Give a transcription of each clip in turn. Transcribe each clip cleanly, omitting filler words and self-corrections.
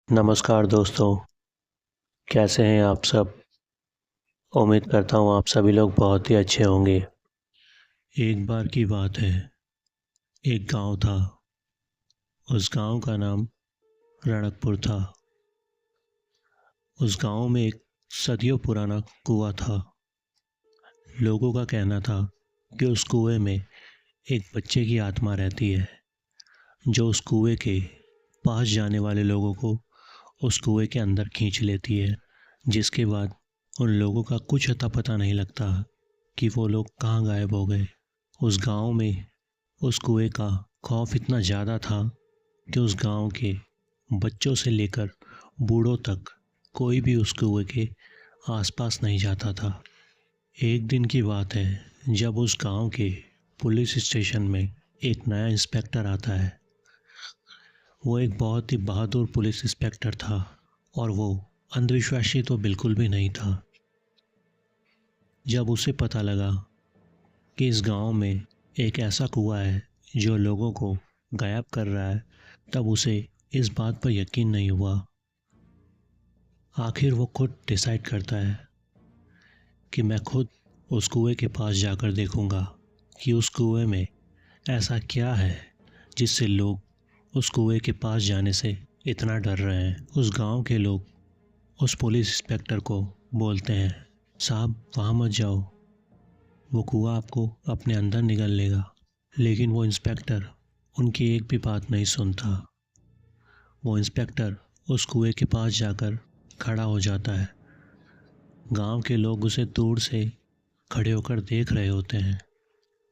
नमस्कार दोस्तों, कैसे हैं आप सब? उम्मीद करता हूँ आप सभी लोग बहुत ही अच्छे होंगे। एक बार की बात है, एक गांव था। उस गांव का नाम रणकपुर था। उस गांव में एक सदियों पुराना कुआं था। लोगों का कहना था कि उस कुएं में एक बच्चे की आत्मा रहती है, जो उस कुएं के पास जाने वाले लोगों को उस कुएं के अंदर खींच लेती है, जिसके बाद उन लोगों का कुछ अता पता नहीं लगता कि वो लोग कहाँ गायब हो गए। उस गांव में उस कुएं का खौफ इतना ज़्यादा था कि उस गांव के बच्चों से लेकर बूढ़ों तक कोई भी उस कुएं के आसपास नहीं जाता था। एक दिन की बात है, जब उस गांव के पुलिस स्टेशन में एक नया इंस्पेक्टर आता है। वो एक बहुत ही बहादुर पुलिस इंस्पेक्टर था और वो अंधविश्वासी तो बिल्कुल भी नहीं था। जब उसे पता लगा कि इस गांव में एक ऐसा कुआं है जो लोगों को गायब कर रहा है, तब उसे इस बात पर यकीन नहीं हुआ। आखिर वो खुद डिसाइड करता है कि मैं खुद उस कुएं के पास जाकर देखूंगा कि उस कुएं में ऐसा क्या है जिससे लोग उस कुएं के पास जाने से इतना डर रहे हैं। उस गांव के लोग उस पुलिस इंस्पेक्टर को बोलते हैं, साहब वहाँ मत जाओ, वो कुआं आपको अपने अंदर निगल लेगा। लेकिन वो इंस्पेक्टर उनकी एक भी बात नहीं सुनता। वो इंस्पेक्टर उस कुएं के पास जाकर खड़ा हो जाता है। गांव के लोग उसे दूर से खड़े होकर देख रहे होते हैं,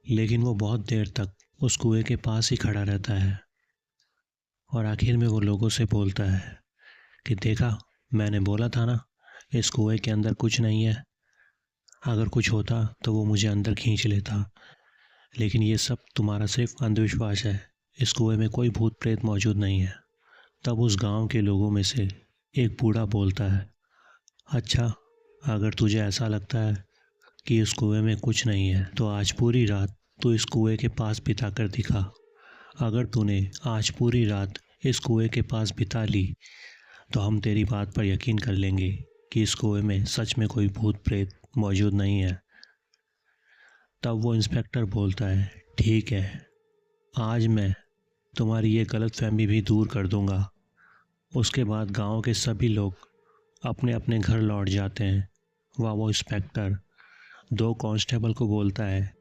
लेकिन वो बहुत देर तक उस कुएं के पास ही खड़ा रहता है। और आखिर में वो लोगों से बोलता है कि देखा, मैंने बोला था ना, इस कुएं के अंदर कुछ नहीं है। अगर कुछ होता तो वो मुझे अंदर खींच लेता, लेकिन ये सब तुम्हारा सिर्फ अंधविश्वास है। इस कुएं में कोई भूत प्रेत मौजूद नहीं है। तब उस गांव के लोगों में से एक बूढ़ा बोलता है, अच्छा, अगर तुझे ऐसा लगता है कि इस कुएं में कुछ नहीं है तो आज पूरी रात तू इस कुएं के पास बिता कर दिखा। अगर तूने आज पूरी रात इस कुएं के पास बिता ली तो हम तेरी बात पर यकीन कर लेंगे कि इस कुएं में सच में कोई भूत प्रेत मौजूद नहीं है। तब वो इंस्पेक्टर बोलता है, ठीक है, आज मैं तुम्हारी ये गलतफहमी भी दूर कर दूंगा। उसके बाद गांव के सभी लोग अपने अपने घर लौट जाते हैं। वो इंस्पेक्टर दो कांस्टेबल को बोलता है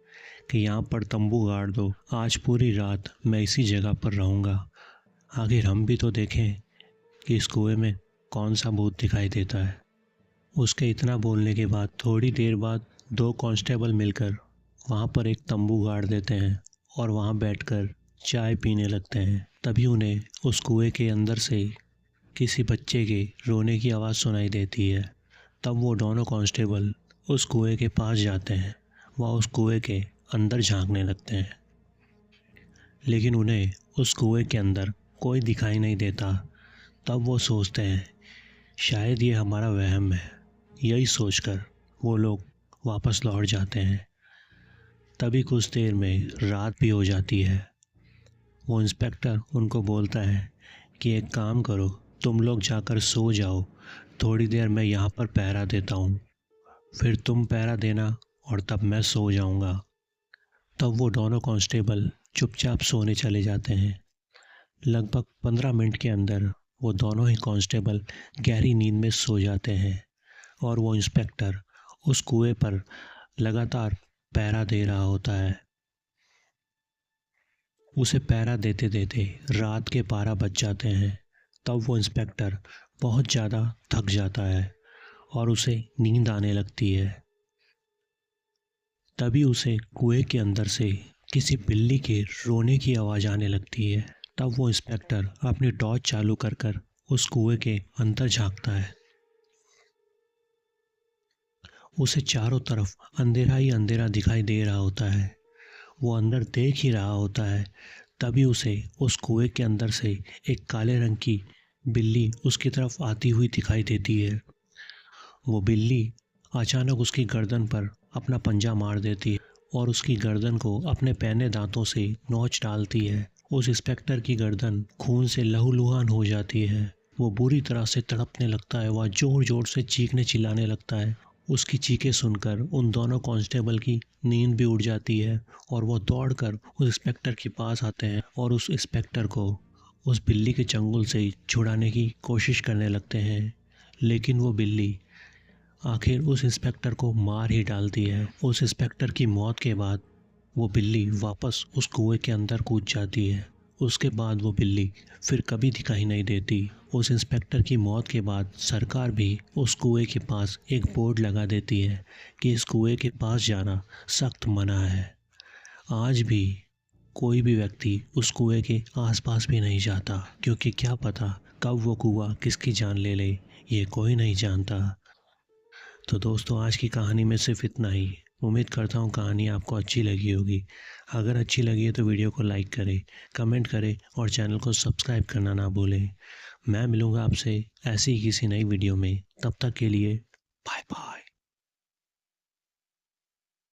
कि यहाँ पर तंबू गाड़ दो, आज पूरी रात मैं इसी जगह पर रहूँगा। आखिर हम भी तो देखें कि इस कुएं में कौन सा भूत दिखाई देता है। उसके इतना बोलने के बाद थोड़ी देर बाद दो कांस्टेबल मिलकर वहाँ पर एक तंबू गाड़ देते हैं और वहाँ बैठकर चाय पीने लगते हैं। तभी उन्हें उस कुएं के अंदर से किसी बच्चे के रोने की आवाज़ सुनाई देती है। तब वो दोनों कांस्टेबल उस कुएं के पास जाते हैं। वह उस कुएं के अंदर झांकने लगते हैं, लेकिन उन्हें उस कुएं के अंदर कोई दिखाई नहीं देता। तब वो सोचते हैं, शायद ये हमारा वहम है। यही सोचकर वो लोग वापस लौट जाते हैं। तभी कुछ देर में रात भी हो जाती है। वो इंस्पेक्टर उनको बोलता है कि एक काम करो, तुम लोग जाकर सो जाओ, थोड़ी देर मैं यहाँ पर पहरा देता हूँ, फिर तुम पहरा देना और तब मैं सो जाऊँगा। तब वो दोनों कांस्टेबल चुपचाप सोने चले जाते हैं। लगभग 15 मिनट के अंदर वो दोनों ही कांस्टेबल गहरी नींद में सो जाते हैं और वो इंस्पेक्टर उस कुएं पर लगातार पहरा दे रहा होता है। उसे पहरा देते देते रात के 12 बज जाते हैं। तब वो इंस्पेक्टर बहुत ज़्यादा थक जाता है और उसे नींद आने लगती है। तभी उसे कुएं के अंदर से किसी बिल्ली के रोने की आवाज़ आने लगती है। तब वो इंस्पेक्टर अपनी टॉर्च चालू कर कर उस कुएं के अंदर झांकता है। उसे चारों तरफ अंधेरा ही अंधेरा दिखाई दे रहा होता है। वो अंदर देख ही रहा होता है। तभी उसे उस कुएं के अंदर से एक काले रंग की बिल्ली उसकी तरफ आती हुई दिखाई देती है। वो बिल्ली अचानक उसकी गर्दन पर अपना पंजा मार देती है और उसकी गर्दन को अपने पैने दांतों से नोच डालती है। उस इंस्पेक्टर की गर्दन खून से लहूलुहान हो जाती है। वो बुरी तरह से तड़पने लगता है। वह ज़ोर ज़ोर से चीखने चिल्लाने लगता है। उसकी चीखें सुनकर उन दोनों कांस्टेबल की नींद भी उड़ जाती है और वो दौड़कर उस इंस्पेक्टर के पास आते हैं और उस इंस्पेक्टर को उस बिल्ली के चंगुल से छुड़ाने की कोशिश करने लगते हैं। लेकिन वो बिल्ली आखिर उस इंस्पेक्टर को मार ही डालती है। उस इंस्पेक्टर की मौत के बाद वो बिल्ली वापस उस कुएं के अंदर कूद जाती है। उसके बाद वो बिल्ली फिर कभी दिखाई नहीं देती। उस इंस्पेक्टर की मौत के बाद सरकार भी उस कुएं के पास एक बोर्ड लगा देती है कि इस कुएं के पास जाना सख्त मना है। आज भी कोई भी व्यक्ति उस कुएं के आसपास भी नहीं जाता, क्योंकि क्या पता कब वो कुआं किसकी जान ले ले, ये कोई नहीं जानता। तो दोस्तों, आज की कहानी में सिर्फ इतना ही। उम्मीद करता हूँ कहानी आपको अच्छी लगी होगी। अगर अच्छी लगी है तो वीडियो को लाइक करें, कमेंट करें और चैनल को सब्सक्राइब करना ना भूलें। मैं मिलूँगा आपसे ऐसी ही किसी नई वीडियो में। तब तक के लिए